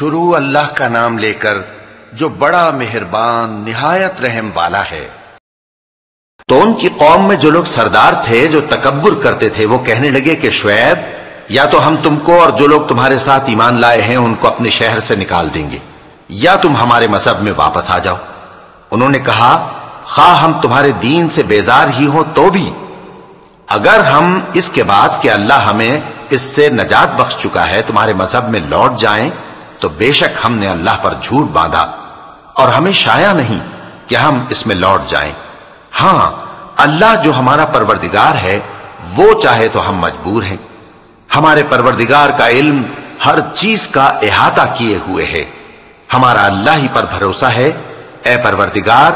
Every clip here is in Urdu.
شروع اللہ کا نام لے کر جو بڑا مہربان نہایت رحم والا ہے۔ تو ان کی قوم میں جو لوگ سردار تھے جو تکبر کرتے تھے وہ کہنے لگے کہ شعیب یا تو ہم تم کو اور جو لوگ تمہارے ساتھ ایمان لائے ہیں ان کو اپنے شہر سے نکال دیں گے یا تم ہمارے مذہب میں واپس آ جاؤ۔ انہوں نے کہا خواہ ہم تمہارے دین سے بیزار ہی ہوں تو بھی اگر ہم اس کے بعد کہ اللہ ہمیں اس سے نجات بخش چکا ہے تمہارے مذہب میں لوٹ جائیں تو بے شک ہم نے اللہ پر جھوٹ باندھا اور ہمیں شایع نہیں کہ ہم اس میں لوٹ جائیں۔ ہاں اللہ جو ہمارا پروردگار ہے وہ چاہے تو ہم مجبور ہیں۔ ہمارے پروردگار کا علم ہر چیز کا احاطہ کیے ہوئے ہے۔ ہمارا اللہ ہی پر بھروسہ ہے۔ اے پروردگار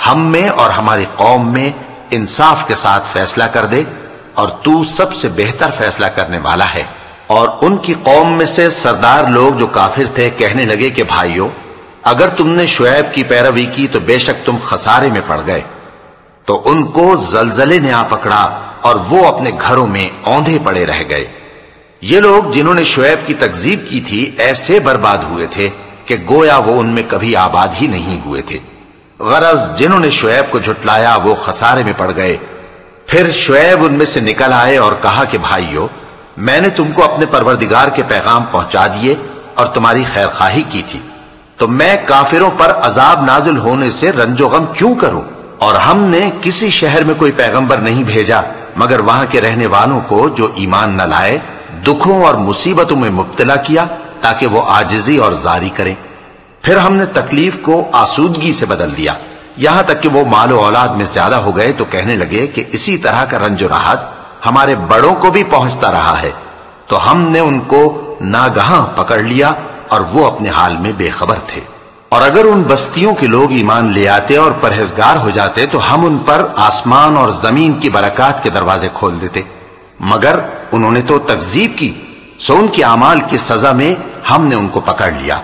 ہم میں اور ہماری قوم میں انصاف کے ساتھ فیصلہ کر دے اور تو سب سے بہتر فیصلہ کرنے والا ہے۔ اور ان کی قوم میں سے سردار لوگ جو کافر تھے کہنے لگے کہ بھائیو اگر تم نے شعیب کی پیروی کی تو بے شک تم خسارے میں پڑ گئے۔ تو ان کو زلزلے نے آ پکڑا اور وہ اپنے گھروں میں اوندھے پڑے رہ گئے۔ یہ لوگ جنہوں نے شعیب کی تکذیب کی تھی ایسے برباد ہوئے تھے کہ گویا وہ ان میں کبھی آباد ہی نہیں ہوئے تھے۔ غرض جنہوں نے شعیب کو جھٹلایا وہ خسارے میں پڑ گئے۔ پھر شعیب ان میں سے نکل آئے اور کہا کہ بھائیو میں نے تم کو اپنے پروردگار کے پیغام پہنچا دیے اور تمہاری خیر خواہی کی تھی، تو میں کافروں پر عذاب نازل ہونے سے رنج و غم کیوں کروں؟ اور ہم نے کسی شہر میں کوئی پیغمبر نہیں بھیجا مگر وہاں کے رہنے والوں کو جو ایمان نہ لائے دکھوں اور مصیبتوں میں مبتلا کیا تاکہ وہ عاجزی اور زاری کریں۔ پھر ہم نے تکلیف کو آسودگی سے بدل دیا یہاں تک کہ وہ مال و اولاد میں زیادہ ہو گئے تو کہنے لگے کہ اسی طرح کا رنج و راحت ہمارے بڑوں کو بھی پہنچتا رہا ہے۔ تو ہم نے ان کو ناگہاں پکڑ لیا اور وہ اپنے حال میں بے خبر تھے۔ اور اگر ان بستیوں کے لوگ ایمان لے آتے اور پرہیزگار ہو جاتے تو ہم ان پر آسمان اور زمین کی برکات کے دروازے کھول دیتے، مگر انہوں نے تو تکذیب کی، سو ان کے اعمال کی سزا میں ہم نے ان کو پکڑ لیا۔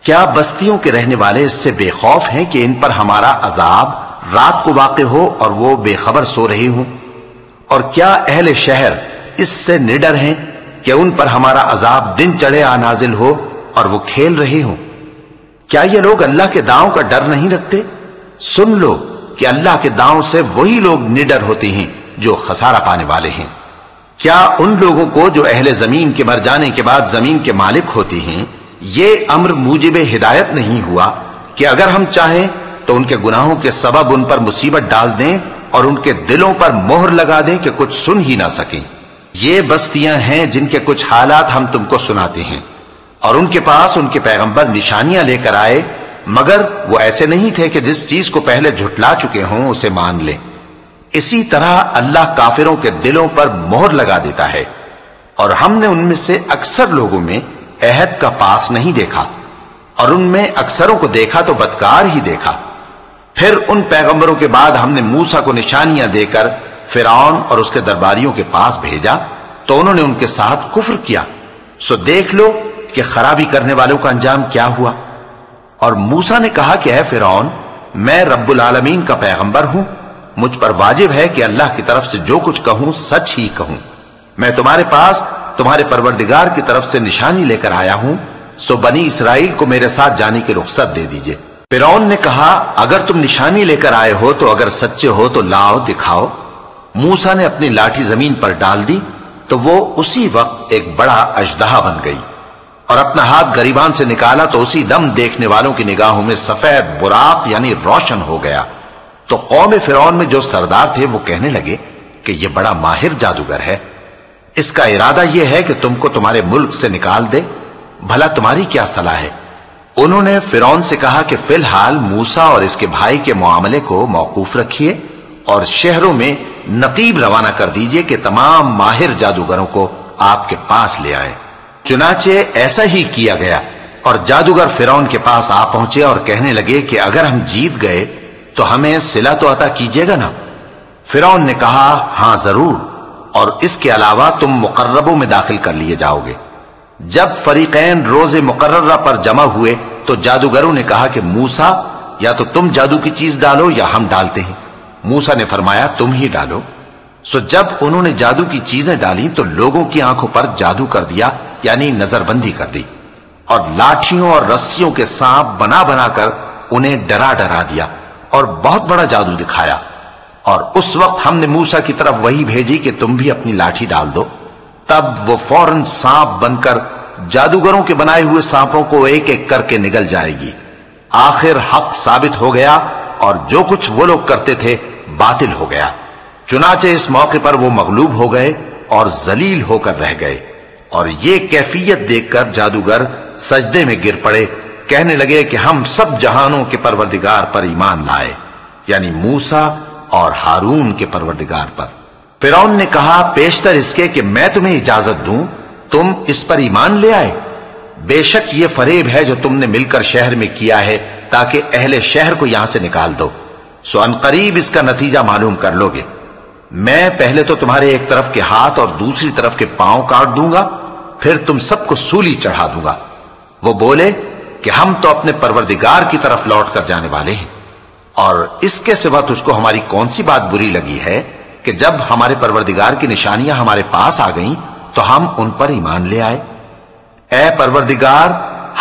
کیا بستیوں کے رہنے والے اس سے بے خوف ہیں کہ ان پر ہمارا عذاب رات کو واقع ہو اور وہ بے خبر سو رہے ہوں؟ اور کیا اہل شہر اس سے نڈر ہیں کہ ان پر ہمارا عذاب دن چڑھے آ نازل ہو اور وہ کھیل رہے ہوں؟ کیا یہ لوگ اللہ کے داؤں کا ڈر نہیں رکھتے؟ سن لو کہ اللہ کے داؤں سے وہی لوگ نڈر ہوتے ہیں جو خسارہ پانے والے ہیں۔ کیا ان لوگوں کو جو اہل زمین کے مر جانے کے بعد زمین کے مالک ہوتے ہیں یہ امر موجب ہدایت نہیں ہوا کہ اگر ہم چاہیں تو ان کے گناہوں کے سبب ان پر مصیبت ڈال دیں اور ان کے دلوں پر مہر لگا دیں کہ کچھ سن ہی نہ سکیں؟ یہ بستیاں ہیں جن کے کچھ حالات ہم تم کو سناتے ہیں، اور ان کے پاس ان کے پیغمبر نشانیاں لے کر آئے مگر وہ ایسے نہیں تھے کہ جس چیز کو پہلے جھٹلا چکے ہوں اسے مان لیں۔ اسی طرح اللہ کافروں کے دلوں پر مہر لگا دیتا ہے، اور ہم نے ان میں سے اکثر لوگوں میں عہد کا پاس نہیں دیکھا اور ان میں اکثروں کو دیکھا تو بدکار ہی دیکھا۔ پھر ان پیغمبروں کے بعد ہم نے موسیٰ کو نشانیاں دے کر فرعون اور اس کے درباریوں کے پاس بھیجا تو انہوں نے ان کے ساتھ کفر کیا، سو دیکھ لو کہ خرابی کرنے والوں کا انجام کیا ہوا۔ اور موسیٰ نے کہا کہ اے فرعون میں رب العالمین کا پیغمبر ہوں، مجھ پر واجب ہے کہ اللہ کی طرف سے جو کچھ کہوں سچ ہی کہوں۔ میں تمہارے پاس تمہارے پروردگار کی طرف سے نشانی لے کر آیا ہوں، سو بنی اسرائیل کو میرے ساتھ جانے کی رخصت دے دیجئے۔ فرعون نے کہا اگر تم نشانی لے کر آئے ہو تو اگر سچے ہو تو لاؤ دکھاؤ۔ موسیٰ نے اپنی لاٹھی زمین پر ڈال دی تو وہ اسی وقت ایک بڑا اژدہا بن گئی، اور اپنا ہاتھ گریبان سے نکالا تو اسی دم دیکھنے والوں کی نگاہوں میں سفید براق یعنی روشن ہو گیا۔ تو قوم فرعون میں جو سردار تھے وہ کہنے لگے کہ یہ بڑا ماہر جادوگر ہے، اس کا ارادہ یہ ہے کہ تم کو تمہارے ملک سے نکال دے، بھلا تمہاری کیا صلاح ہے؟ انہوں نے فرعون سے کہا کہ فی الحال موسیٰ اور اس کے بھائی کے معاملے کو موقوف رکھیے اور شہروں میں نقیب روانہ کر دیجئے کہ تمام ماہر جادوگروں کو آپ کے پاس لے آئیں۔ چنانچہ ایسا ہی کیا گیا، اور جادوگر فرعون کے پاس آ پہنچے اور کہنے لگے کہ اگر ہم جیت گئے تو ہمیں صلہ تو عطا کیجیے گا نا؟ فرعون نے کہا ہاں ضرور، اور اس کے علاوہ تم مقربوں میں داخل کر لیے جاؤ گے۔ جب فریقین روز مقررہ پر جمع ہوئے تو جادوگروں نے کہا کہ موسیٰ یا تو تم جادو کی چیز ڈالو یا ہم ڈالتے ہیں۔ موسیٰ نے فرمایا تم ہی ڈالو۔ سو جب انہوں نے جادو کی چیزیں ڈالی تو لوگوں کی آنکھوں پر جادو کر دیا یعنی نظر بندی کر دی، اور لاٹھیوں اور رسیوں کے سانپ بنا بنا کر انہیں ڈرا ڈرا دیا اور بہت بڑا جادو دکھایا۔ اور اس وقت ہم نے موسیٰ کی طرف وحی بھیجی کہ تم بھی اپنی لاٹھی ڈال دو، تب وہ فوراً سانپ بن کر جادوگروں کے بنائے ہوئے سانپوں کو ایک ایک کر کے نگل جائے گی۔ آخر حق ثابت ہو گیا اور جو کچھ وہ لوگ کرتے تھے باطل ہو گیا۔ چنانچہ اس موقع پر وہ مغلوب ہو گئے اور ذلیل ہو کر رہ گئے، اور یہ کیفیت دیکھ کر جادوگر سجدے میں گر پڑے، کہنے لگے کہ ہم سب جہانوں کے پروردگار پر ایمان لائے، یعنی موسیٰ اور ہارون کے پروردگار پر۔ فرعون نے کہا پیشتر اس کے کہ میں تمہیں اجازت دوں تم اس پر ایمان لے آئے، بے شک یہ فریب ہے جو تم نے مل کر شہر میں کیا ہے تاکہ اہل شہر کو یہاں سے نکال دو، سو ان قریب اس کا نتیجہ معلوم کر لو گے۔ میں پہلے تو تمہارے ایک طرف کے ہاتھ اور دوسری طرف کے پاؤں کاٹ دوں گا، پھر تم سب کو سولی چڑھا دوں گا۔ وہ بولے کہ ہم تو اپنے پروردگار کی طرف لوٹ کر جانے والے ہیں، اور اس کے سوا تجھ کو ہماری کون سی بات بری لگی ہے کہ جب ہمارے پروردگار کی نشانیاں ہمارے پاس آ گئیں تو ہم ان پر ایمان لے آئے۔ اے پروردگار،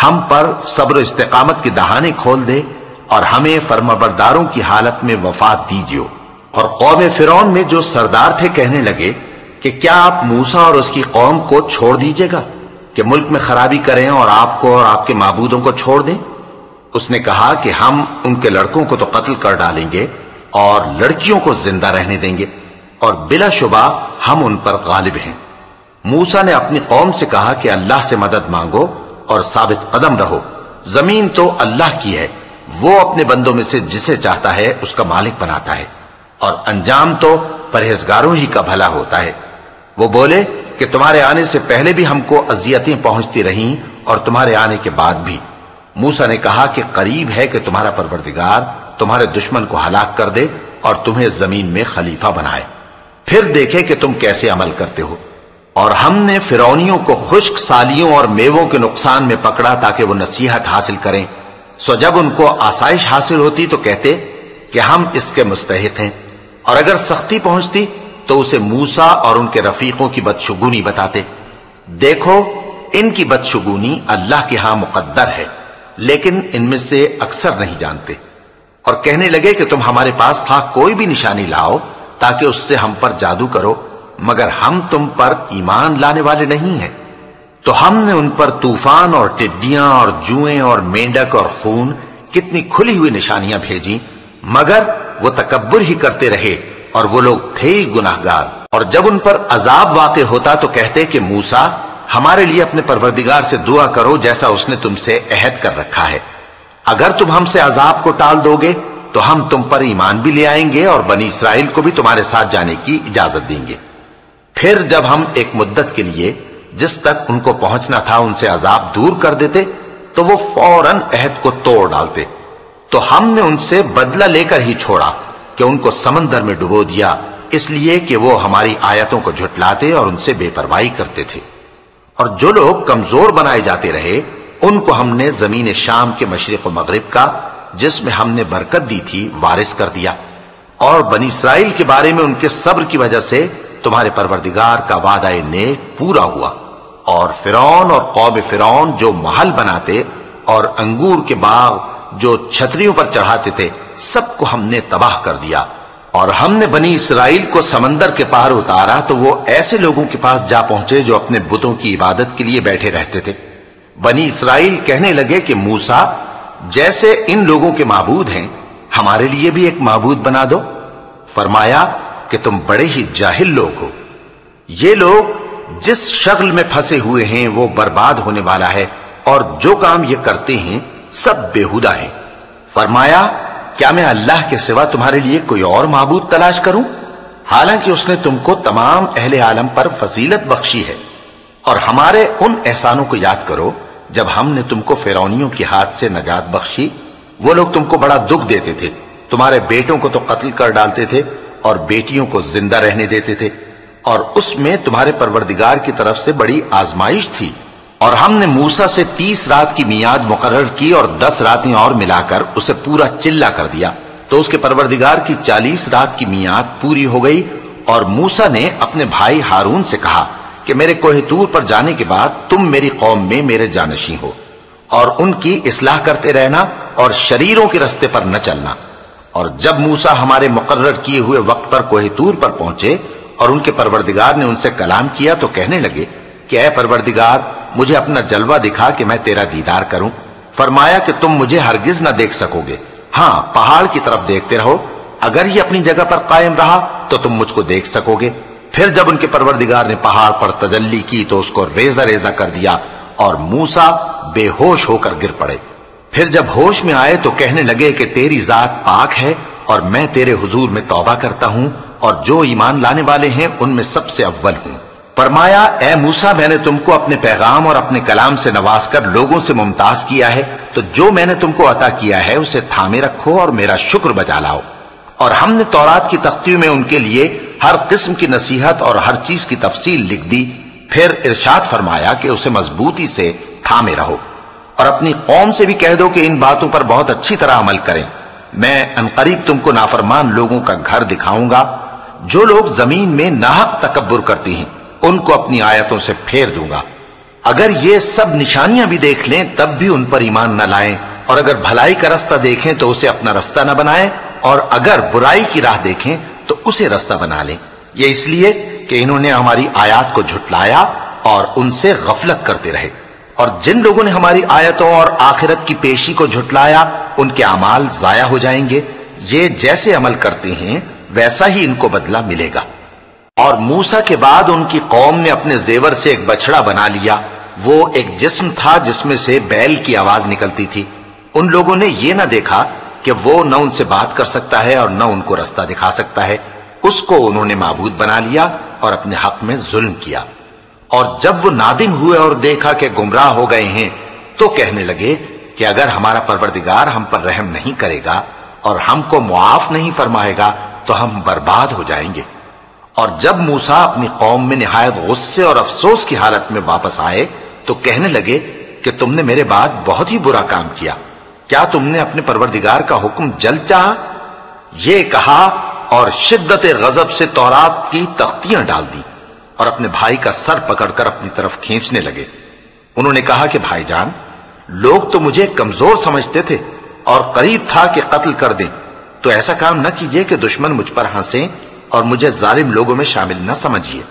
ہم پر صبر و استقامت کی دہانے کھول دے اور ہمیں فرمانبرداروں کی حالت میں وفات دیجیے۔ اور قوم فرعون میں جو سردار تھے کہنے لگے کہ کیا آپ موسیٰ اور اس کی قوم کو چھوڑ دیجیے گا کہ ملک میں خرابی کریں اور آپ کو اور آپ کے معبودوں کو چھوڑ دیں؟ اس نے کہا کہ ہم ان کے لڑکوں کو تو قتل کر ڈالیں گے اور لڑکیوں کو زندہ رہنے دیں گے، اور بلا شبہ ہم ان پر غالب ہیں۔ موسیٰ نے اپنی قوم سے کہا کہ اللہ سے مدد مانگو اور ثابت قدم رہو، زمین تو اللہ کی ہے، وہ اپنے بندوں میں سے جسے چاہتا ہے اس کا مالک بناتا ہے، اور انجام تو پرہیزگاروں ہی کا بھلا ہوتا ہے۔ وہ بولے کہ تمہارے آنے سے پہلے بھی ہم کو اذیتیں پہنچتی رہیں اور تمہارے آنے کے بعد بھی۔ موسیٰ نے کہا کہ قریب ہے کہ تمہارا پروردگار تمہارے دشمن کو ہلاک کر دے اور تمہیں زمین میں خلیفہ بنائے، پھر دیکھے کہ تم کیسے عمل کرتے ہو۔ اور ہم نے فرعونیوں کو خشک سالیوں اور میووں کے نقصان میں پکڑا تاکہ وہ نصیحت حاصل کریں، سو جب ان کو آسائش حاصل ہوتی تو کہتے کہ ہم اس کے مستحق ہیں، اور اگر سختی پہنچتی تو اسے موسیٰ اور ان کے رفیقوں کی بدشگونی بتاتے۔ دیکھو ان کی بدشگونی اللہ کے ہاں مقدر ہے، لیکن ان میں سے اکثر نہیں جانتے۔ اور کہنے لگے کہ تم ہمارے پاس خواہ کوئی بھی نشانی لاؤ تاکہ اس سے ہم پر جادو کرو، مگر ہم تم پر ایمان لانے والے نہیں ہیں۔ تو ہم نے ان پر طوفان اور ٹڈیاں اور جوئیں اور مینڈک اور خون کتنی کھلی ہوئی نشانیاں بھیجی، مگر وہ تکبر ہی کرتے رہے اور وہ لوگ تھے ہی گناہگار۔ اور جب ان پر عذاب واقع ہوتا تو کہتے کہ موسیٰ ہمارے لیے اپنے پروردگار سے دعا کرو جیسا اس نے تم سے عہد کر رکھا ہے، اگر تم ہم سے عذاب کو ٹال دو گے تو ہم تم پر ایمان بھی لے آئیں گے اور بنی اسرائیل کو بھی تمہارے ساتھ جانے کی اجازت دیں گے۔ پھر جب ہم ایک مدت کے لیے جس تک ان کو پہنچنا تھا ان سے عذاب دور کر دیتے تو وہ فوراً عہد کو توڑ ڈالتے، تو ہم نے ان سے بدلہ لے کر ہی چھوڑا کہ ان کو سمندر میں ڈبو دیا، اس لیے کہ وہ ہماری آیتوں کو جھٹلاتے اور ان سے بے پرواہی کرتے تھے۔ اور جو لوگ کمزور بنائے جاتے رہے ان کو ہم نے زمین شام کے مشرق و مغرب کا جس میں ہم نے برکت دی تھی وارث کر دیا، اور بنی اسرائیل کے بارے میں ان کے صبر کی وجہ سے تمہارے پروردگار کا وعدہ نیک پورا ہوا۔ اور فرعون اور قوم فرعون جو محل بناتے اور انگور کے باغ جو چھتریوں پر چڑھاتے تھے سب کو ہم نے تباہ کر دیا۔ اور ہم نے بنی اسرائیل کو سمندر کے پار اتارا تو وہ ایسے لوگوں کے پاس جا پہنچے جو اپنے بتوں کی عبادت کے لیے بیٹھے رہتے تھے۔ بنی اسرائیل کہنے لگے کہ موسیٰ جیسے ان لوگوں کے معبود ہیں ہمارے لیے بھی ایک معبود بنا دو۔ فرمایا کہ تم بڑے ہی جاہل لوگ ہو، یہ لوگ جس شغل میں پھنسے ہوئے ہیں وہ برباد ہونے والا ہے، اور جو کام یہ کرتے ہیں سب بےہودہ ہیں۔ فرمایا کیا میں اللہ کے سوا تمہارے لیے کوئی اور معبود تلاش کروں، حالانکہ اس نے تم کو تمام اہل عالم پر فضیلت بخشی ہے۔ اور ہمارے ان احسانوں کو یاد کرو جب ہم نے تم کو فرعونیوں کے ہاتھ سے نجات بخشی، وہ لوگ تم کو بڑا دکھ دیتے تھے، تمہارے بیٹوں کو تو قتل کر ڈالتے تھے اور بیٹیوں کو زندہ رہنے دیتے تھے، اور اس میں تمہارے پروردگار کی طرف سے بڑی آزمائش تھی۔ اور ہم نے موسیٰ سے 30 رات کی میعاد مقرر کی اور 10 راتیں اور ملا کر اسے پورا چلا کر دیا، تو اس کے پروردگار کی 40 رات کی میعاد پوری ہو گئی۔ اور موسیٰ نے اپنے بھائی ہارون سے کہا کہ میرے کوہ طور پر جانے کے بعد تم میری قوم میں میرے جانشین ہو، اور ان کی اصلاح کرتے رہنا اور شریروں کے رستے پر نہ چلنا۔ اور جب موسیٰ ہمارے مقرر کیے ہوئے وقت پر کوہ طور پر پہنچے اور ان کے پروردگار نے ان سے کلام کیا تو کہنے لگے کہ اے پروردگار مجھے اپنا جلوہ دکھا کہ میں تیرا دیدار کروں۔ فرمایا کہ تم مجھے ہرگز نہ دیکھ سکو گے، ہاں پہاڑ کی طرف دیکھتے رہو، اگر یہ اپنی جگہ پر قائم رہا تو تم مجھ کو دیکھ سکو گے۔ پھر جب ان کے پروردگار نے پہاڑ پر تجلی کی تو اس کو ریزہ ریزہ کر دیا اور موسیٰ بے ہوش ہو کر گر پڑے۔ پھر جب ہوش میں آئے تو کہنے لگے کہ تیری ذات پاک ہے اور میں تیرے حضور میں توبہ کرتا ہوں اور جو ایمان لانے والے ہیں ان میں سب سے اول ہوں۔ فرمایا اے موسیٰ میں نے تم کو اپنے پیغام اور اپنے کلام سے نواز کر لوگوں سے ممتاز کیا ہے، تو جو میں نے تم کو عطا کیا ہے اسے تھامے رکھو اور میرا شکر بجا لاؤ۔ اور ہم نے تورات کی تختیوں میں ان کے لیے ہر قسم کی نصیحت اور ہر چیز کی تفصیل لکھ دی۔ پھر ارشاد فرمایا کہ اسے مضبوطی سے تھامے رہو اور اپنی قوم سے بھی کہہ دو کہ ان باتوں پر بہت اچھی طرح عمل کریں۔ میں عنقریب تم کو نافرمان لوگوں کا گھر دکھاؤں گا، جو لوگ زمین میں ناحق تکبر کرتی ہیں ان کو اپنی آیتوں سے پھیر دوں گا۔ اگر یہ سب نشانیاں بھی دیکھ لیں تب بھی ان پر ایمان نہ لائیں، اور اگر بھلائی کا رستہ دیکھیں تو اسے اپنا رستہ نہ بنائیں، اور اگر برائی کی راہ دیکھیں تو اسے رستہ بنا لیں۔ یہ اس لیے کہ انہوں نے ہماری آیات کو جھٹلایا اور ان سے غفلت کرتے رہے۔ اور جن لوگوں نے ہماری آیتوں اور آخرت کی پیشی کو جھٹلایا ان کے اعمال ضائع ہو جائیں گے۔ یہ جیسے عمل کرتے ہیں ویسا ہی ان کو بدلہ ملے گا۔ اور موسیٰ کے بعد ان کی قوم نے اپنے زیور سے ایک بچڑا بنا لیا، وہ ایک جسم تھا جس میں سے بیل کی آواز نکلتی تھی۔ ان لوگوں نے یہ نہ دیکھا کہ وہ نہ ان سے بات کر سکتا ہے اور نہ ان کو رستہ دکھا سکتا ہے، اس کو انہوں نے معبود بنا لیا اور اپنے حق میں ظلم کیا۔ اور جب وہ نادم ہوئے اور دیکھا کہ گمراہ ہو گئے ہیں تو کہنے لگے کہ اگر ہمارا پروردگار ہم پر رحم نہیں کرے گا اور ہم کو معاف نہیں فرمائے گا تو ہم برباد ہو جائیں گے۔ اور جب موسیٰ اپنی قوم میں نہایت غصے اور افسوس کی حالت میں واپس آئے تو کہنے لگے کہ تم نے میرے بعد بہت ہی برا کام کیا، کیا تم نے اپنے پروردگار کا حکم جلد چاہا؟ یہ کہا اور شدت غضب سے تورات کی تختیاں ڈال دی اور اپنے بھائی کا سر پکڑ کر اپنی طرف کھینچنے لگے۔ انہوں نے کہا کہ بھائی جان، لوگ تو مجھے کمزور سمجھتے تھے اور قریب تھا کہ قتل کر دیں، تو ایسا کام نہ کیجئے کہ دشمن مجھ پر ہنسیں اور مجھے ظالم لوگوں میں شامل نہ سمجھیے۔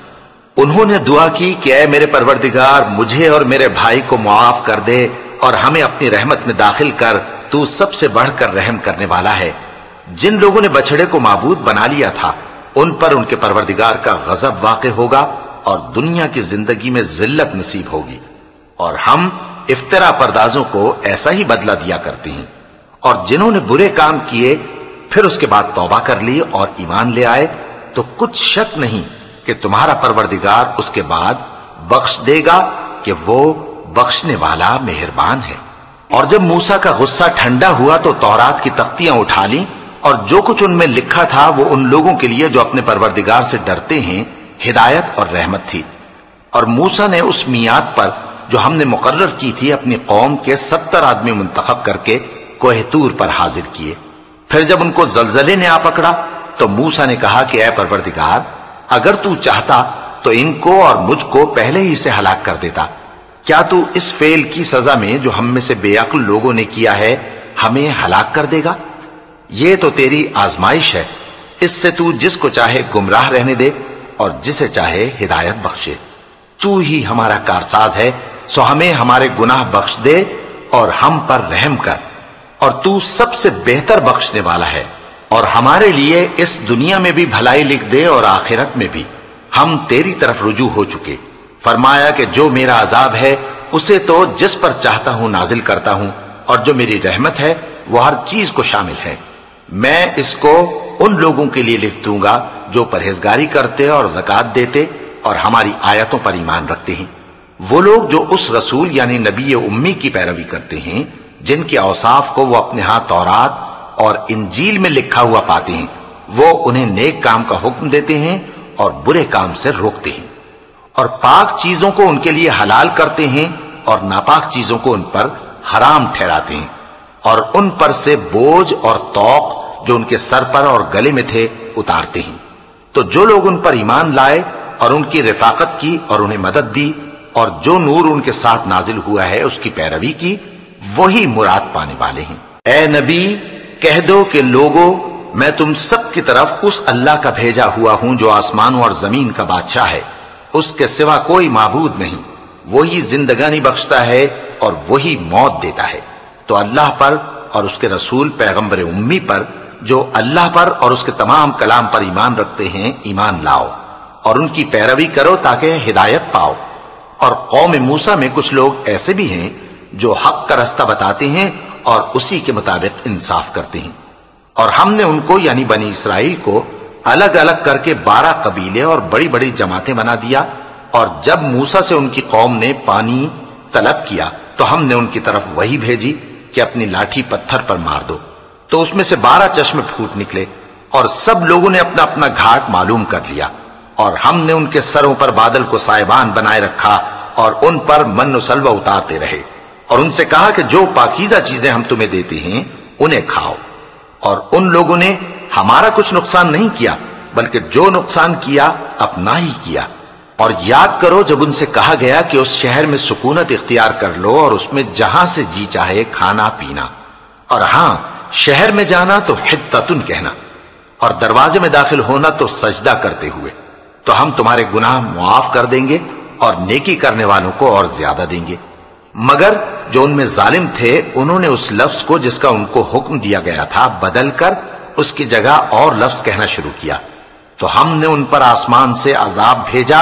انہوں نے دعا کی کہ اے میرے پروردگار مجھے اور میرے بھائی کو معاف کر دے اور ہمیں اپنی رحمت میں داخل کر، تو سب سے بڑھ کر رحم کرنے والا ہے۔ جن لوگوں نے بچڑے کو معبود بنا لیا تھا ان پر ان کے پروردگار کا غضب واقع ہوگا اور دنیا کی زندگی میں ذلت نصیب ہوگی، اور ہم افترا پردازوں کو ایسا ہی بدلہ دیا کرتے ہیں۔ اور جنہوں نے برے کام کیے پھر اس کے بعد توبہ کر لی اور ایمان لے آئے تو کچھ شک نہیں کہ تمہارا پروردگار اس کے بعد بخش دے گا کہ وہ بخشنے والا مہربان ہے۔ اور جب موسیٰ کا غصہ ٹھنڈا ہوا تو تورات کی تختیاں اٹھا لیں، اور جو کچھ ان میں لکھا تھا وہ ان لوگوں کے لیے جو اپنے پروردگار سے ڈرتے ہیں ہدایت اور رحمت تھی۔ اور موسیٰ نے اس میعاد پر جو ہم نے مقرر کی تھی اپنی قوم کے 70 آدمی منتخب کر کے کوہ طور پر حاضر کیے۔ پھر جب ان کو زلزلے نے آ پکڑا تو موسیٰ نے کہا کہ اے پروردگار اگر تو چاہتا تو ان کو اور مجھ کو پہلے ہی سے ہلاک کر دیتا، کیا تو اس فعل کی سزا میں جو ہم میں سے بے عقل لوگوں نے کیا ہے ہمیں ہلاک کر دے گا؟ یہ تو تیری آزمائش ہے، اس سے تو جس کو چاہے گمراہ رہنے دے اور جسے چاہے ہدایت بخشے۔ تو ہی ہمارا کارساز ہے، سو ہمیں ہمارے گناہ بخش دے اور ہم پر رحم کر، اور تو سب سے بہتر بخشنے والا ہے، اور ہمارے لیے اس دنیا میں بھی بھلائی لکھ دے اور آخرت میں بھی، ہم تیری طرف رجوع ہو چکے۔ فرمایا کہ جو میرا عذاب ہے اسے تو جس پر چاہتا ہوں نازل کرتا ہوں، اور جو میری رحمت ہے وہ ہر چیز کو شامل ہے۔ میں اس کو ان لوگوں کے لیے لکھ دوں گا جو پرہیزگاری کرتے اور زکوٰۃ دیتے اور ہماری آیتوں پر ایمان رکھتے ہیں، وہ لوگ جو اس رسول یعنی نبی امی کی پیروی کرتے ہیں جن کے اوصاف کو وہ اپنے ہاں تورات اور انجیل میں لکھا ہوا پاتے ہیں، وہ انہیں نیک کام کا حکم دیتے ہیں اور برے کام سے روکتے ہیں، اور پاک چیزوں کو ان کے لیے حلال کرتے ہیں اور ناپاک چیزوں کو ان پر حرام ٹھہراتے ہیں، اور ان پر سے بوجھ اور طوق جو ان کے سر پر اور گلے میں تھے اتارتے ہیں۔ تو جو لوگ ان پر ایمان لائے اور ان کی رفاقت کی اور انہیں مدد دی اور جو نور ان کے ساتھ نازل ہوا ہے اس کی پیروی کی، وہی مراد پانے والے ہیں۔ اے نبی کہہ دو کہ لوگو میں تم سب کی طرف اس اللہ کا بھیجا ہوا ہوں جو آسمانوں اور زمین کا بادشاہ ہے، اس کے سوا کوئی معبود نہیں، وہی زندگانی بخشتا ہے اور وہی موت دیتا ہے۔ تو اللہ پر اور اس کے رسول پیغمبر امی پر جو اللہ پر اور اس کے تمام کلام پر ایمان رکھتے ہیں ایمان لاؤ اور ان کی پیروی کرو تاکہ ہدایت پاؤ۔ اور قوم موسیٰ میں کچھ لوگ ایسے بھی ہیں جو حق کا راستہ بتاتے ہیں اور اسی کے مطابق انصاف کرتے ہیں۔ اور ہم نے ان کو یعنی بنی اسرائیل کو الگ الگ کر کے 12 قبیلے اور بڑی بڑی جماعتیں بنا دیا، اور جب موسیٰ سے ان کی قوم نے پانی طلب کیا تو ہم نے ان کی طرف وہی بھیجی کہ اپنی لاٹھی پتھر پر مار دو، تو اس میں سے 12 چشمے پھوٹ نکلے، اور سب لوگوں نے اپنا اپنا گھاٹ معلوم کر لیا، اور ہم نے ان کے سروں پر بادل کو سائبان بنائے رکھا اور ان پر من و سلوہ اتارتے رہے، اور ان سے کہا کہ جو پاکیزہ چیزیں ہم تمہیں دیتے ہیں انہیں کھاؤ۔ اور ان لوگوں نے ہمارا کچھ نقصان نہیں کیا بلکہ جو نقصان کیا اپنا ہی کیا۔ اور یاد کرو جب ان سے کہا گیا کہ اس شہر میں سکونت اختیار کر لو اور اس میں جہاں سے جی چاہے کھانا پینا، اور ہاں شہر میں جانا تو حتتن کہنا، اور دروازے میں داخل ہونا تو سجدہ کرتے ہوئے، تو ہم تمہارے گناہ معاف کر دیں گے اور نیکی کرنے والوں کو اور زیادہ دیں گے۔ مگر جو ان میں ظالم تھے انہوں نے اس لفظ کو جس کا ان کو حکم دیا گیا تھا بدل کر اس کی جگہ اور لفظ کہنا شروع کیا، تو ہم نے ان پر آسمان سے عذاب بھیجا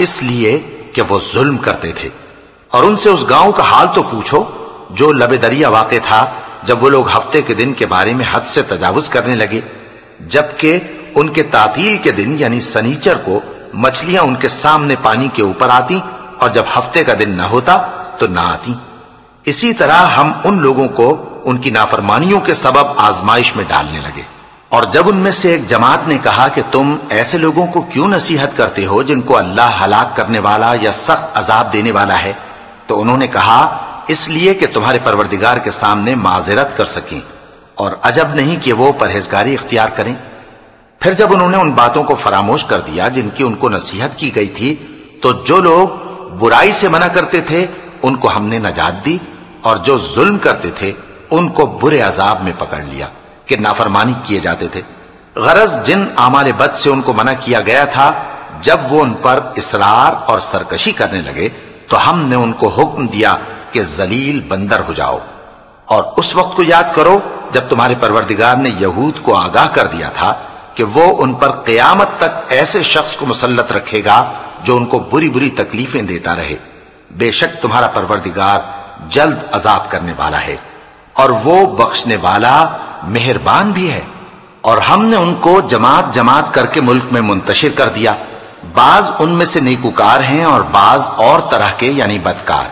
اس لیے کہ وہ ظلم کرتے تھے۔ اور ان سے اس گاؤں کا حال تو پوچھو جو لب دریا واقع تھا، جب وہ لوگ ہفتے کے دن کے بارے میں حد سے تجاوز کرنے لگے، جبکہ ان کے تعطیل کے دن یعنی سنیچر کو مچھلیاں ان کے سامنے پانی کے اوپر آتی، اور جب ہفتے کا دن نہ ہوتا تو نہ آتی۔ اسی طرح ہم ان لوگوں کو ان کی نافرمانیوں کے سبب آزمائش میں ڈالنے لگے۔ اور جب ان میں سے ایک جماعت نے کہا کہ تم ایسے لوگوں کو کیوں نصیحت کرتے ہو جن کو اللہ ہلاک کرنے والا یا سخت عذاب دینے والا ہے، تو انہوں نے کہا اس لیے کہ تمہارے پروردگار کے سامنے معذرت کر سکیں، اور عجب نہیں کہ وہ پرہیزگاری اختیار کریں۔ پھر جب انہوں نے ان باتوں کو فراموش کر دیا جن کی ان کو نصیحت کی گئی تھی، تو جو لوگ برائی سے منع کرتے تھے ان کو ہم نے نجات دی، اور جو ظلم کرتے تھے ان کو برے عذاب میں پکڑ لیا کہ نافرمانی کیے جاتے تھے۔ غرض جن اعمال بد سے ان کو منع کیا گیا تھا، جب وہ ان پر اصرار اور سرکشی کرنے لگے تو ہم نے ان کو حکم دیا کہ ذلیل بندر ہو جاؤ۔ اور اس وقت کو یاد کرو جب تمہارے پروردگار نے یہود کو آگاہ کر دیا تھا کہ وہ ان پر قیامت تک ایسے شخص کو مسلط رکھے گا جو ان کو بری بری تکلیفیں دیتا رہے۔ بے شک تمہارا پروردگار جلد عذاب کرنے والا ہے اور وہ بخشنے والا مہربان بھی ہے۔ اور ہم نے ان کو جماعت جماعت کر کے ملک میں منتشر کر دیا، بعض ان میں سے نیکوکار ہیں اور بعض اور طرح کے یعنی بدکار،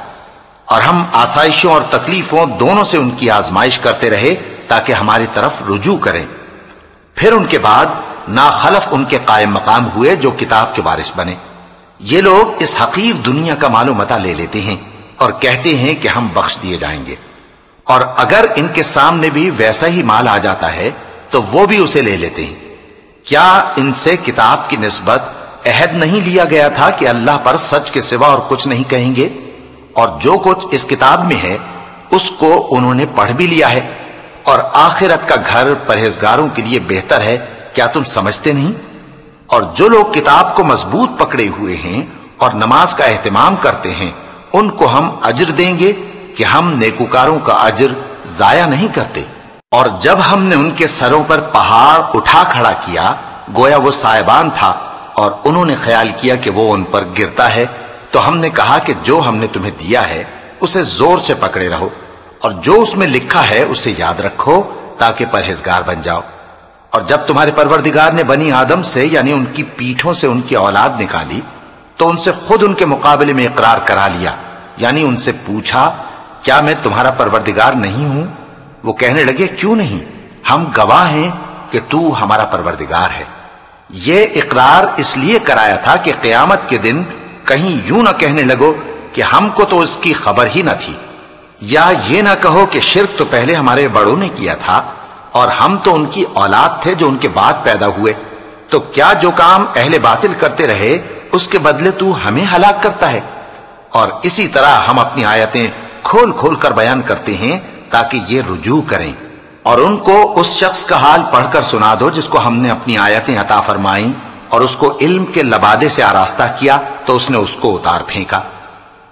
اور ہم آسائشوں اور تکلیفوں دونوں سے ان کی آزمائش کرتے رہے تاکہ ہماری طرف رجوع کریں۔ پھر ان کے بعد ناخلف ان کے قائم مقام ہوئے جو کتاب کے وارث بنے۔ یہ لوگ اس حقیر دنیا کا مال و متاع لے لیتے ہیں اور کہتے ہیں کہ ہم بخش دیے جائیں گے، اور اگر ان کے سامنے بھی ویسا ہی مال آ جاتا ہے تو وہ بھی اسے لے لیتے ہیں۔ کیا ان سے کتاب کی نسبت عہد نہیں لیا گیا تھا کہ اللہ پر سچ کے سوا اور کچھ نہیں کہیں گے؟ اور جو کچھ اس کتاب میں ہے اس کو انہوں نے پڑھ بھی لیا ہے، اور آخرت کا گھر پرہیزگاروں کے لیے بہتر ہے، کیا تم سمجھتے نہیں؟ اور جو لوگ کتاب کو مضبوط پکڑے ہوئے ہیں اور نماز کا اہتمام کرتے ہیں ان کو ہم اجر دیں گے کہ ہم نیکوکاروں کا اجر ضائع نہیں کرتے۔ اور جب ہم نے ان کے سروں پر پہاڑ اٹھا کھڑا کیا گویا وہ سائبان تھا، اور انہوں نے خیال کیا کہ وہ ان پر گرتا ہے، تو ہم نے کہا کہ جو ہم نے تمہیں دیا ہے اسے زور سے پکڑے رہو، اور جو اس میں لکھا ہے اسے یاد رکھو تاکہ پرہیزگار بن جاؤ۔ اور جب تمہارے پروردگار نے بنی آدم سے یعنی ان کی پیٹھوں سے ان کی اولاد نکالی تو ان سے خود ان کے مقابلے میں اقرار کرا لیا، یعنی ان سے پوچھا کیا میں تمہارا پروردگار نہیں ہوں؟ وہ کہنے لگے کیوں نہیں، ہم گواہ ہیں کہ تو ہمارا پروردگار ہے۔ یہ اقرار اس لیے کرایا تھا کہ قیامت کے دن کہیں یوں نہ کہنے لگو کہ ہم کو تو اس کی خبر ہی نہ تھی، یا یہ نہ کہو کہ شرک تو پہلے ہمارے بڑوں نے کیا تھا اور ہم تو ان کی اولاد تھے جو ان کے بعد پیدا ہوئے، تو کیا جو کام اہل باطل کرتے رہے اس کے بدلے تو ہمیں ہلاک کرتا ہے؟ اور اسی طرح ہم اپنی آیتیں کھول کھول کر بیان کرتے ہیں تاکہ یہ رجوع کریں، اور ان کو اس شخص کا حال پڑھ کر سنا دو جس کو ہم نے اپنی آیتیں عطا فرمائیں اور اس کو علم کے لبادے سے آراستہ کیا تو اس نے اس کو اتار پھینکا،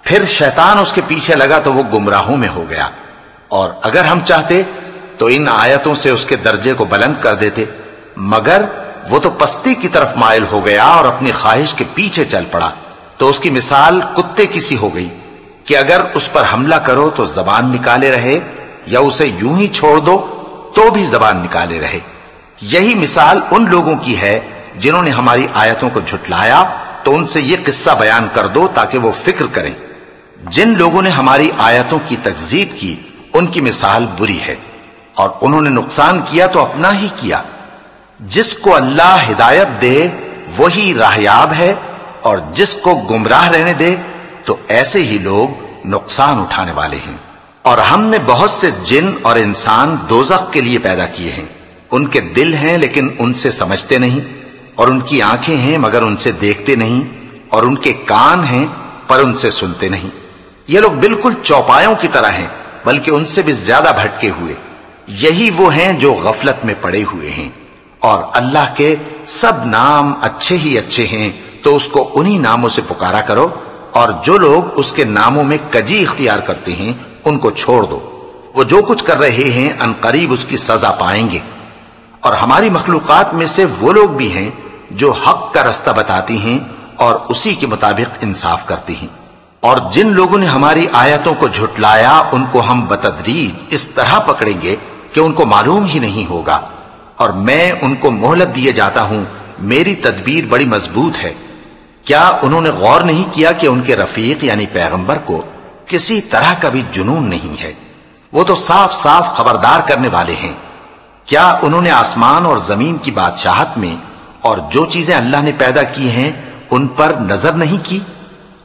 پھر شیطان اس کے پیچھے لگا تو وہ گمراہوں میں ہو گیا، اور اگر ہم چاہتے تو ان آیتوں سے اس کے درجے کو بلند کر دیتے، مگر وہ تو پستی کی طرف مائل ہو گیا اور اپنی خواہش کے پیچھے چل پڑا، تو اس کی مثال کتے کی سی ہو گئی کہ اگر اس پر حملہ کرو تو زبان نکالے رہے، یا اسے یوں ہی چھوڑ دو تو بھی زبان نکالے رہے۔ یہی مثال ان لوگوں کی ہے جنہوں نے ہماری آیتوں کو جھٹلایا، تو ان سے یہ قصہ بیان کر دو تاکہ وہ فکر کریں۔ جن لوگوں نے ہماری آیتوں کی تکذیب کی ان کی مثال بری ہے، اور انہوں نے نقصان کیا تو اپنا ہی کیا۔ جس کو اللہ ہدایت دے وہی راہیاب ہے، اور جس کو گمراہ رہنے دے تو ایسے ہی لوگ نقصان اٹھانے والے ہیں۔ اور ہم نے بہت سے جن اور انسان دوزخ کے لیے پیدا کیے ہیں، ان کے دل ہیں لیکن ان سے سمجھتے نہیں، اور ان کی آنکھیں ہیں مگر ان سے دیکھتے نہیں، اور ان کے کان ہیں پر ان سے سنتے نہیں۔ یہ لوگ بالکل چوپایوں کی طرح ہیں، بلکہ ان سے بھی زیادہ بھٹکے ہوئے۔ یہی وہ ہیں جو غفلت میں پڑے ہوئے ہیں، اور اللہ کے سب نام اچھے ہی اچھے ہیں، تو اس کو انہی ناموں سے پکارا کرو، اور جو لوگ اس کے ناموں میں کجی اختیار کرتے ہیں ان کو چھوڑ دو، وہ جو کچھ کر رہے ہیں عنقریب اس کی سزا پائیں گے۔ اور ہماری مخلوقات میں سے وہ لوگ بھی ہیں جو حق کا رستہ بتاتی ہیں اور اسی کے مطابق انصاف کرتی ہیں، اور جن لوگوں نے ہماری آیتوں کو جھٹلایا ان کو ہم بتدریج اس طرح پکڑیں گے کہ ان کو معلوم ہی نہیں ہوگا، اور میں ان کو مہلت دیے جاتا ہوں، میری تدبیر بڑی مضبوط ہے۔ کیا انہوں نے غور نہیں کیا کہ ان کے رفیق یعنی پیغمبر کو کسی طرح کا بھی جنون نہیں ہے، وہ تو صاف صاف خبردار کرنے والے ہیں۔ کیا انہوں نے آسمان اور زمین کی بادشاہت میں اور جو چیزیں اللہ نے پیدا کی ہیں ان پر نظر نہیں کی،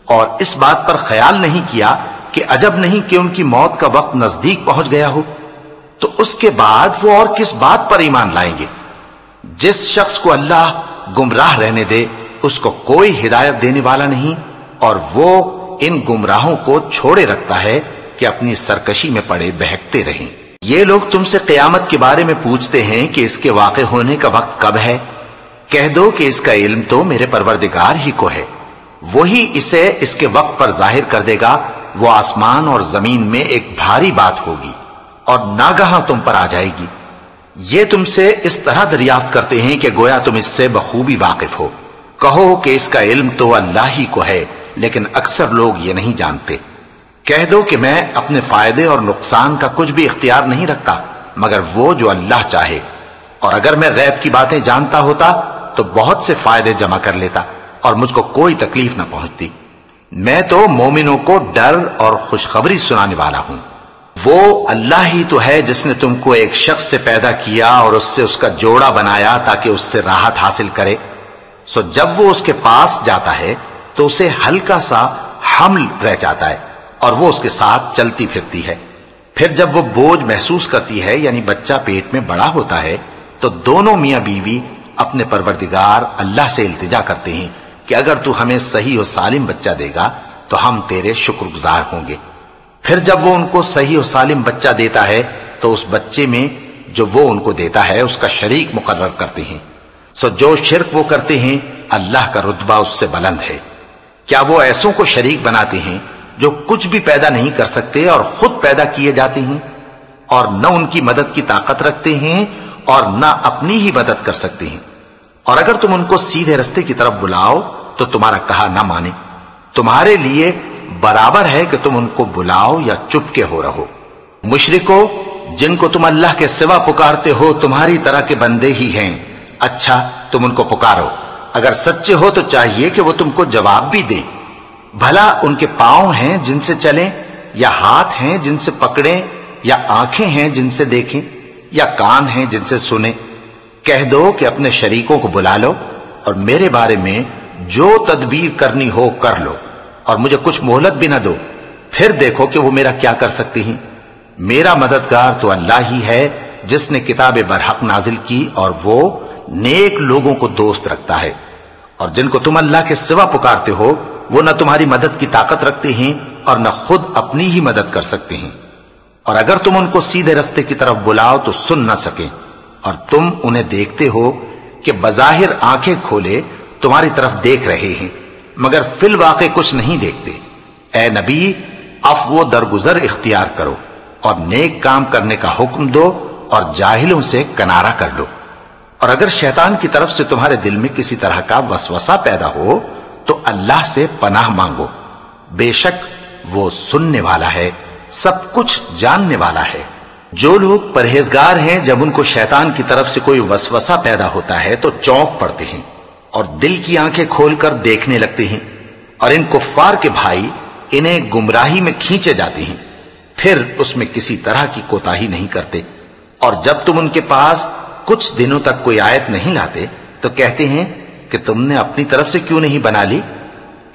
اور اس بات پر خیال نہیں کیا کہ عجب نہیں کہ ان کی موت کا وقت نزدیک پہنچ گیا ہو؟ تو اس کے بعد وہ اور کس بات پر ایمان لائیں گے؟ جس شخص کو اللہ گمراہ رہنے دے اس کو کوئی ہدایت دینے والا نہیں، اور وہ ان گمراہوں کو چھوڑے رکھتا ہے کہ اپنی سرکشی میں پڑے بہکتے رہیں۔ یہ لوگ تم سے قیامت کے بارے میں پوچھتے ہیں کہ اس کے واقع ہونے کا وقت کب ہے؟ کہہ دو کہ اس کا علم تو میرے پروردگار ہی کو ہے، وہی اسے اس کے وقت پر ظاہر کر دے گا۔ وہ آسمان اور زمین میں ایک بھاری بات ہوگی اور ناگہاں تم پر آ جائے گی۔ یہ تم سے اس طرح دریافت کرتے ہیں کہ گویا تم اس سے بخوبی واقف ہو۔ کہو کہ اس کا علم تو اللہ ہی کو ہے، لیکن اکثر لوگ یہ نہیں جانتے۔ کہہ دو کہ میں اپنے فائدے اور نقصان کا کچھ بھی اختیار نہیں رکھتا مگر وہ جو اللہ چاہے، اور اگر میں غیب کی باتیں جانتا ہوتا تو بہت سے فائدے جمع کر لیتا اور مجھ کو کوئی تکلیف نہ پہنچتی۔ میں تو مومنوں کو ڈر اور خوشخبری سنانے والا ہوں۔ وہ اللہ ہی تو ہے جس نے تم کو ایک شخص سے پیدا کیا اور اس سے اس کا جوڑا بنایا تاکہ اس سے راحت حاصل کرے، سو جب وہ اس کے پاس جاتا ہے تو اسے ہلکا سا حمل رہ جاتا ہے اور وہ اس کے ساتھ چلتی پھرتی ہے۔ پھر جب وہ بوجھ محسوس کرتی ہے یعنی بچہ پیٹ میں بڑا ہوتا ہے تو دونوں میاں بیوی اپنے پروردگار اللہ سے التجا کرتے ہیں کہ اگر تو ہمیں صحیح و سالم بچہ دے گا تو ہم تیرے شکر گزار ہوں گے۔ پھر جب وہ ان کو صحیح و سالم بچہ دیتا ہے تو اس بچے میں جو وہ ان کو دیتا ہے اس کا شریک مقرر کرتے ہیں، سو جو شرک وہ کرتے ہیں اللہ کا رتبہ اس سے بلند ہے۔ کیا وہ ایسوں کو شریک بناتے ہیں جو کچھ بھی پیدا نہیں کر سکتے اور خود پیدا کیے جاتے ہیں، اور نہ ان کی مدد کی طاقت رکھتے ہیں اور نہ اپنی ہی مدد کر سکتے ہیں؟ اور اگر تم ان کو سیدھے رستے کی طرف بلاؤ تو تمہارا کہا نہ مانے، تمہارے لیے برابر ہے کہ تم ان کو بلاؤ یا چپ کے ہو رہو۔ مشرکو، جن کو تم اللہ کے سوا پکارتے ہو تمہاری طرح کے بندے ہی ہیں، اچھا تم ان کو پکارو، اگر سچے ہو تو چاہیے کہ وہ تم کو جواب بھی دیں۔ بھلا ان کے پاؤں ہیں جن سے چلیں، یا ہاتھ ہیں جن سے پکڑیں، یا آنکھیں ہیں جن سے دیکھیں، یا کان ہیں جن سے سنیں؟ کہہ دو کہ اپنے شریکوں کو بلا لو اور میرے بارے میں جو تدبیر کرنی ہو کر لو، اور مجھے کچھ مہلت بھی نہ دو، پھر دیکھو کہ وہ میرا کیا کر سکتی ہیں۔ میرا مددگار تو اللہ ہی ہے جس نے کتاب برحق نازل کی، اور وہ نیک لوگوں کو دوست رکھتا ہے۔ اور جن کو تم اللہ کے سوا پکارتے ہو وہ نہ تمہاری مدد کی طاقت رکھتے ہیں اور نہ خود اپنی ہی مدد کر سکتے ہیں، اور اگر تم ان کو سیدھے رستے کی طرف بلاؤ تو سن نہ سکیں، اور تم انہیں دیکھتے ہو کہ بظاہر آنکھیں کھولے تمہاری طرف دیکھ رہے ہیں مگر فی الواقع کچھ نہیں دیکھتے۔ اے نبی، عفو و درگزر اختیار کرو اور نیک کام کرنے کا حکم دو اور جاہلوں سے کنارہ کر لو، اور اگر شیطان کی طرف سے تمہارے دل میں کسی طرح کا وسوسہ پیدا ہو تو اللہ سے پناہ مانگو، بے شک وہ سننے والا ہے، سب کچھ جاننے والا ہے۔ جو لوگ پرہیزگار ہیں جب ان کو شیطان کی طرف سے کوئی وسوسہ پیدا ہوتا ہے تو چونک پڑتے ہیں اور دل کی آنکھیں کھول کر دیکھنے لگتے ہیں، اور ان کفار کے بھائی انہیں گمراہی میں کھینچے جاتے ہیں، پھر اس میں کسی طرح کی کوتاہی نہیں کرتے، اور جب تم ان کے پاس کچھ دنوں تک کوئی آیت نہیں لاتے تو کہتے ہیں کہ تم نے اپنی طرف سے کیوں نہیں بنا لی؟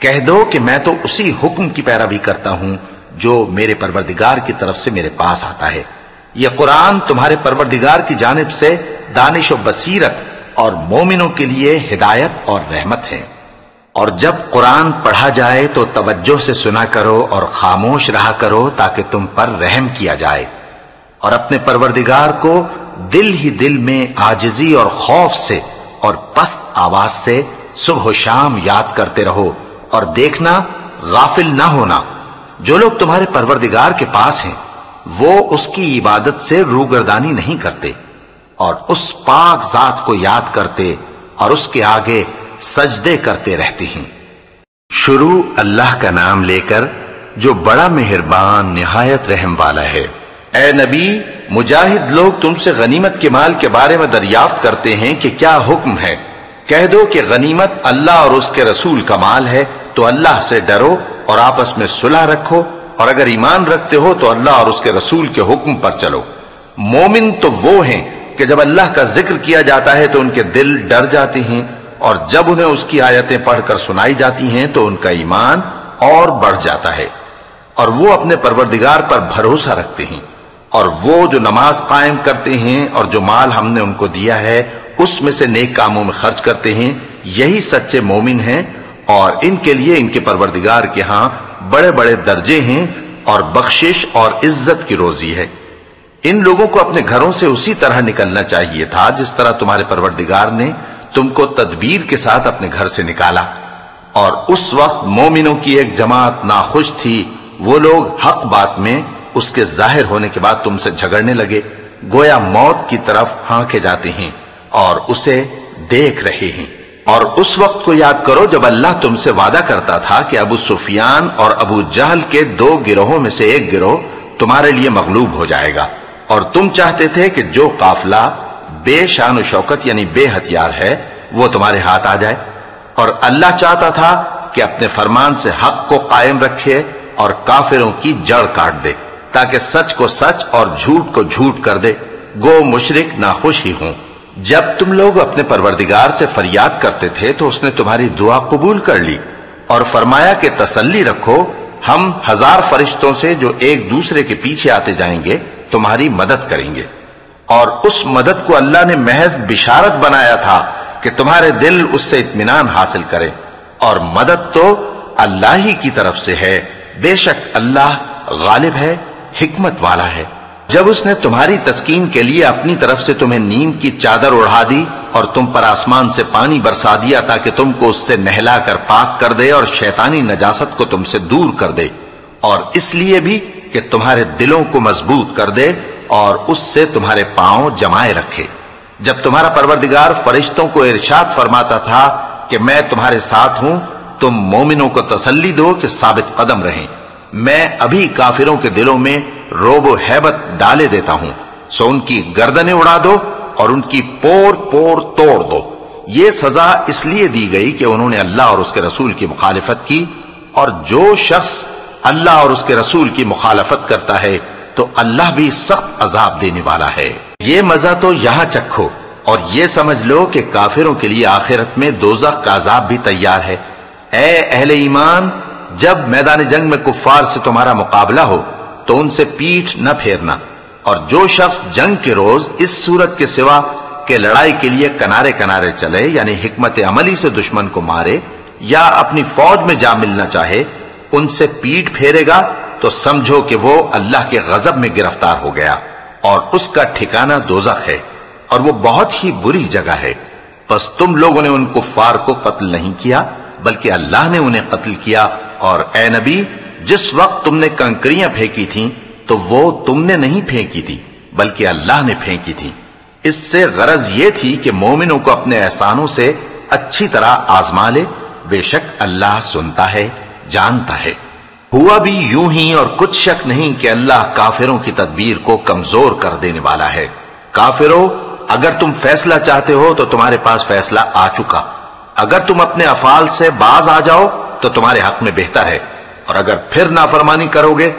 کہہ دو کہ میں تو اسی حکم کی پیروی کرتا ہوں جو میرے پروردگار کی طرف سے میرے پاس آتا ہے۔ یہ قرآن تمہارے پروردگار کی جانب سے دانش و بصیرت اور مومنوں کے لیے ہدایت اور رحمت ہے۔ اور جب قرآن پڑھا جائے تو توجہ سے سنا کرو اور خاموش رہا کرو تاکہ تم پر رحم کیا جائے، اور اپنے پروردگار کو دل ہی دل میں عاجزی اور خوف سے اور پست آواز سے صبح و شام یاد کرتے رہو، اور دیکھنا غافل نہ ہونا، جو لوگ تمہارے پروردگار کے پاس ہیں وہ اس کی عبادت سے روگردانی نہیں کرتے اور اس پاک ذات کو یاد کرتے اور اس کے آگے سجدے کرتے رہتے ہیں۔ شروع اللہ کا نام لے کر جو بڑا مہربان نہایت رحم والا ہے۔ اے نبی، مجاہد لوگ تم سے غنیمت کے مال کے بارے میں دریافت کرتے ہیں کہ کیا حکم ہے۔ کہہ دو کہ غنیمت اللہ اور اس کے رسول کا مال ہے، تو اللہ سے ڈرو اور آپس میں صلح رکھو، اور اگر ایمان رکھتے ہو تو اللہ اور اس کے رسول کے حکم پر چلو۔ مومن تو وہ ہیں کہ جب اللہ کا ذکر کیا جاتا ہے تو ان کے دل ڈر جاتے ہیں، اور جب انہیں اس کی آیتیں پڑھ کر سنائی جاتی ہیں تو ان کا ایمان اور بڑھ جاتا ہے، اور وہ اپنے پروردگار پر بھروسہ رکھتے ہیں، اور وہ جو نماز قائم کرتے ہیں اور جو مال ہم نے ان کو دیا ہے اس میں سے نیک کاموں میں خرچ کرتے ہیں، یہی سچے مومن ہیں، اور ان کے لیے ان کے پروردگار کے ہاں بڑے بڑے درجے ہیں اور بخشش اور عزت کی روزی ہے۔ ان لوگوں کو اپنے گھروں سے اسی طرح نکلنا چاہیے تھا جس طرح تمہارے پروردگار نے تم کو تدبیر کے ساتھ اپنے گھر سے نکالا، اور اس وقت مومنوں کی ایک جماعت ناخوش تھی، وہ لوگ حق بات میں اس کے ظاہر ہونے کے بعد تم سے جھگڑنے لگے، گویا موت کی طرف ہانکے جاتے ہیں اور اسے دیکھ رہے ہیں۔ اور اس وقت کو یاد کرو جب اللہ تم سے وعدہ کرتا تھا کہ ابو سفیان اور ابو جہل کے 2 گروہوں میں سے ایک گروہ تمہارے لیے مغلوب ہو جائے گا، اور تم چاہتے تھے کہ جو قافلہ بے شان و شوکت یعنی بے ہتھیار ہے وہ تمہارے ہاتھ آ جائے، اور اللہ چاہتا تھا کہ اپنے فرمان سے حق کو قائم رکھے اور کافروں کی جڑ کاٹ دے، تاکہ سچ کو سچ اور جھوٹ کو جھوٹ کر دے، گو مشرک ناخوش ہی ہوں۔ جب تم لوگ اپنے پروردگار سے فریاد کرتے تھے تو اس نے تمہاری دعا قبول کر لی اور فرمایا کہ تسلی رکھو، ہم 1000 فرشتوں سے جو ایک دوسرے کے پیچھے آتے جائیں گے تمہاری مدد کریں گے، اور اس مدد کو اللہ نے محض بشارت بنایا تھا کہ تمہارے دل اس سے اطمینان حاصل کرے، اور مدد تو اللہ ہی کی طرف سے ہے، بے شک اللہ غالب ہے، حکمت والا ہے۔ جب اس نے تمہاری تسکین کے لیے اپنی طرف سے تمہیں نیند کی چادر اڑھا دی اور تم پر آسمان سے پانی برسا دیا تاکہ تم کو اس سے نہلا کر پاک کر دے اور شیطانی نجاست کو تم سے دور کر دے، اور اس لیے بھی کہ تمہارے دلوں کو مضبوط کر دے اور اس سے تمہارے پاؤں جمائے رکھے، جب تمہارا پروردگار فرشتوں کو ارشاد فرماتا تھا کہ میں تمہارے ساتھ ہوں، تم مومنوں کو تسلی دو کہ ثابت قدم رہیں، میں ابھی کافروں کے دلوں میں روب و ہیبت ڈالے دیتا ہوں، سو ان کی گردنیں اڑا دو اور ان کی پور پور توڑ دو۔ یہ سزا اس لیے دی گئی کہ انہوں نے اللہ اور اس کے رسول کی مخالفت کی، اور جو شخص اللہ اور اس کے رسول کی مخالفت کرتا ہے تو اللہ بھی سخت عذاب دینے والا ہے۔ یہ مزہ تو یہاں چکھو اور یہ سمجھ لو کہ کافروں کے لیے آخرت میں دوزخ کا عذاب بھی تیار ہے۔ اے اہل ایمان، جب میدان جنگ میں کفار سے تمہارا مقابلہ ہو تو ان سے پیٹھ نہ پھیرنا، اور جو شخص جنگ کے روز اس صورت کے سوا کہ لڑائی کے لیے کنارے کنارے چلے یعنی حکمت عملی سے دشمن کو مارے یا اپنی فوج میں جا ملنا چاہے ان سے پیٹ پھیرے گا تو سمجھو کہ وہ اللہ کے غضب میں گرفتار ہو گیا اور اس کا ٹھکانہ دوزخ ہے اور وہ بہت ہی بری جگہ ہے۔ پس تم لوگوں نے ان کفار کو قتل نہیں کیا بلکہ اللہ نے انہیں قتل کیا، اور اے نبی جس وقت تم نے کنکریاں پھینکی تھیں تو وہ تم نے نہیں پھینکی تھی بلکہ اللہ نے پھینکی تھی۔ اس سے غرض یہ تھی کہ مومنوں کو اپنے احسانوں سے اچھی طرح آزما لے، بے شک اللہ سنتا ہے، جانتا ہے۔ ہوا بھی یوں ہی اور کچھ شک نہیں کہ اللہ کافروں کی تدبیر کو کمزور کر دینے والا ہے۔ کافروں، اگر تم فیصلہ چاہتے ہو تو تمہارے پاس فیصلہ آ چکا، اگر تم اپنے افعال سے باز آ جاؤ تو تمہارے حق میں بہتر ہے، اور اگر پھر نافرمانی کرو گے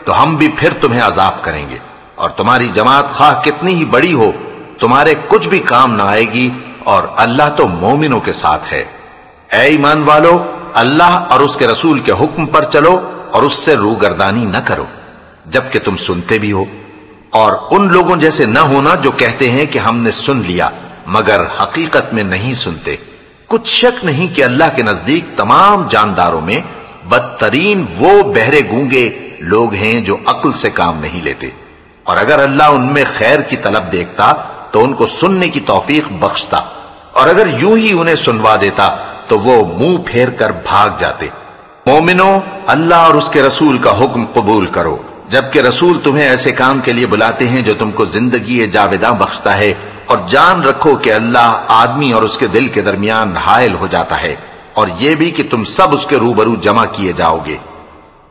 تو ہم بھی پھر تمہیں عذاب کریں گے، اور تمہاری جماعت خواہ کتنی ہی بڑی ہو تمہارے کچھ بھی کام نہ آئے گی، اور اللہ تو مومنوں کے ساتھ ہے۔ اے ایمان والو، اللہ اور اس کے رسول کے حکم پر چلو اور اس سے روگردانی نہ کرو جبکہ تم سنتے بھی ہو، اور ان لوگوں جیسے نہ ہونا جو کہتے ہیں کہ ہم نے سن لیا مگر حقیقت میں نہیں سنتے۔ کچھ شک نہیں کہ اللہ کے نزدیک تمام جانداروں میں بدترین وہ بہرے گونگے لوگ ہیں جو عقل سے کام نہیں لیتے، اور اگر اللہ ان میں خیر کی طلب دیکھتا تو ان کو سننے کی توفیق بخشتا، اور اگر یوں ہی انہیں سنوا دیتا تو وہ منہ پھیر کر بھاگ جاتے۔ مومنوں، اللہ اور اس کے رسول کا حکم قبول کرو جبکہ رسول تمہیں ایسے کام کے لیے بلاتے ہیں جو تم کو زندگی جاوداں بخشتا ہے، اور جان رکھو کہ اللہ آدمی اور اس کے دل کے درمیان حائل ہو جاتا ہے، اور یہ بھی کہ تم سب اس کے روبرو جمع کیے جاؤ گے۔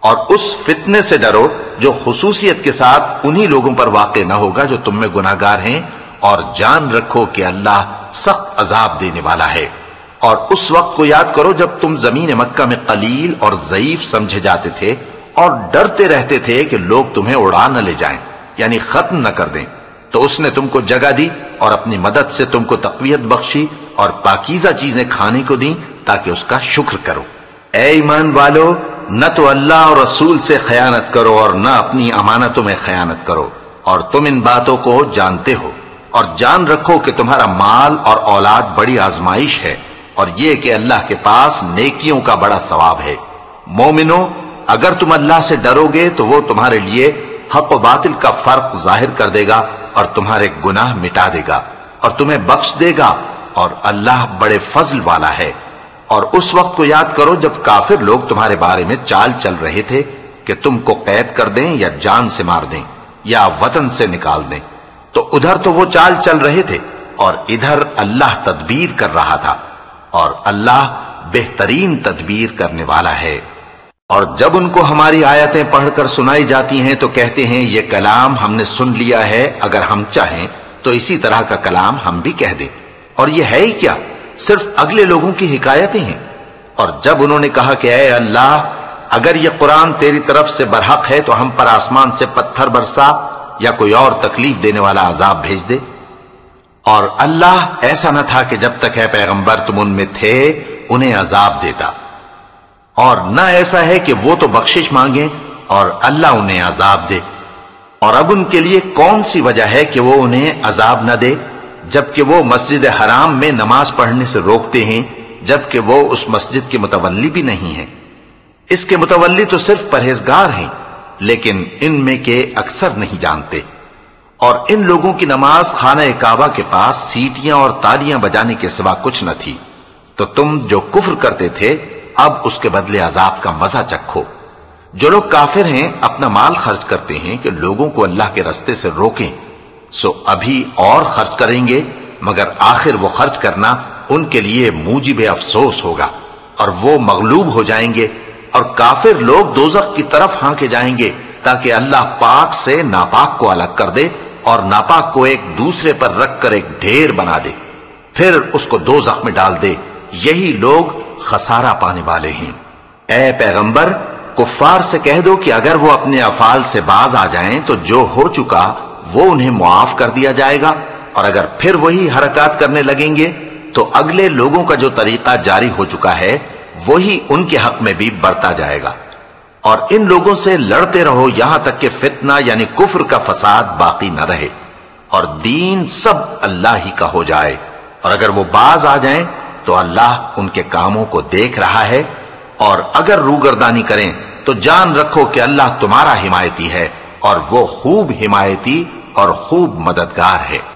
اور اس فتنے سے ڈرو جو خصوصیت کے ساتھ انہی لوگوں پر واقع نہ ہوگا جو تم میں گناہگار ہیں، اور جان رکھو کہ اللہ سخت عذاب دینے والا ہے۔ اور اس وقت کو یاد کرو جب تم زمین مکہ میں قلیل اور ضعیف سمجھے جاتے تھے اور ڈرتے رہتے تھے کہ لوگ تمہیں اڑا نہ لے جائیں، یعنی ختم نہ کر دیں، تو اس نے تم کو جگہ دی اور اپنی مدد سے تم کو تقویت بخشی اور پاکیزہ چیزیں کھانے کو دیں تاکہ اس کا شکر کرو۔ اے ایمان والو، نہ تو اللہ اور رسول سے خیانت کرو اور نہ اپنی امانتوں میں خیانت کرو، اور تم ان باتوں کو جانتے ہو، اور جان رکھو کہ تمہارا مال اور اولاد بڑی آزمائش ہے، اور یہ کہ اللہ کے پاس نیکیوں کا بڑا ثواب ہے۔ مومنو، اگر تم اللہ سے ڈرو گے تو وہ تمہارے لیے حق و باطل کا فرق ظاہر کر دے گا اور تمہارے گناہ مٹا دے گا اور تمہیں بخش دے گا، اور اللہ بڑے فضل والا ہے۔ اور اس وقت کو یاد کرو جب کافر لوگ تمہارے بارے میں چال چل رہے تھے کہ تم کو قید کر دیں یا جان سے مار دیں یا وطن سے نکال دیں، تو ادھر تو وہ چال چل رہے تھے اور ادھر اللہ تدبیر کر رہا تھا، اور اللہ بہترین تدبیر کرنے والا ہے۔ اور جب ان کو ہماری آیتیں پڑھ کر سنائی جاتی ہیں تو کہتے ہیں یہ کلام ہم نے سن لیا ہے، اگر ہم چاہیں تو اسی طرح کا کلام ہم بھی کہہ دیں، اور یہ ہے ہی کیا، صرف اگلے لوگوں کی حکایتیں ہیں۔ اور جب انہوں نے کہا کہ اے اللہ، اگر یہ قرآن تیری طرف سے برحق ہے تو ہم پر آسمان سے پتھر برسا یا کوئی اور تکلیف دینے والا عذاب بھیج دے۔ اور اللہ ایسا نہ تھا کہ جب تک اے پیغمبر تم ان میں تھے انہیں عذاب دیتا، اور نہ ایسا ہے کہ وہ تو بخشش مانگیں اور اللہ انہیں عذاب دے۔ اور اب ان کے لیے کون سی وجہ ہے کہ وہ انہیں عذاب نہ دے، جبکہ وہ مسجد حرام میں نماز پڑھنے سے روکتے ہیں، جبکہ وہ اس مسجد کے متولی بھی نہیں ہیں۔ اس کے متولی تو صرف پرہیزگار ہیں، لیکن ان میں کے اکثر نہیں جانتے۔ اور ان لوگوں کی نماز خانہ کعبہ کے پاس سیٹیاں اور تالیاں بجانے کے سوا کچھ نہ تھی، تو تم جو کفر کرتے تھے اب اس کے بدلے عذاب کا مزہ چکھو۔ جو لوگ کافر ہیں اپنا مال خرچ کرتے ہیں کہ لوگوں کو اللہ کے راستے سے روکیں، سو ابھی اور خرچ کریں گے، مگر آخر وہ خرچ کرنا ان کے لیے موجب افسوس ہوگا، اور وہ مغلوب ہو جائیں گے، اور کافر لوگ دوزخ کی طرف ہانکے جائیں گے تاکہ اللہ پاک سے ناپاک کو الگ کر دے اور ناپاک کو ایک دوسرے پر رکھ کر ایک ڈھیر بنا دے، پھر اس کو دوزخ میں ڈال دے۔ یہی لوگ خسارہ پانے والے ہیں۔ اے پیغمبر، کفار سے کہہ دو کہ اگر وہ اپنے افعال سے باز آ جائیں تو جو ہو چکا وہ انہیں معاف کر دیا جائے گا، اور اگر پھر وہی حرکات کرنے لگیں گے تو اگلے لوگوں کا جو طریقہ جاری ہو چکا ہے وہی ان کے حق میں بھی برتا جائے گا۔ اور ان لوگوں سے لڑتے رہو یہاں تک کہ فتنہ یعنی کفر کا فساد باقی نہ رہے اور دین سب اللہ ہی کا ہو جائے، اور اگر وہ باز آ جائیں تو اللہ ان کے کاموں کو دیکھ رہا ہے، اور اگر روگردانی کریں تو جان رکھو کہ اللہ تمہارا حمایتی ہے اور وہ خوب حمایتی اور خوب مددگار ہے۔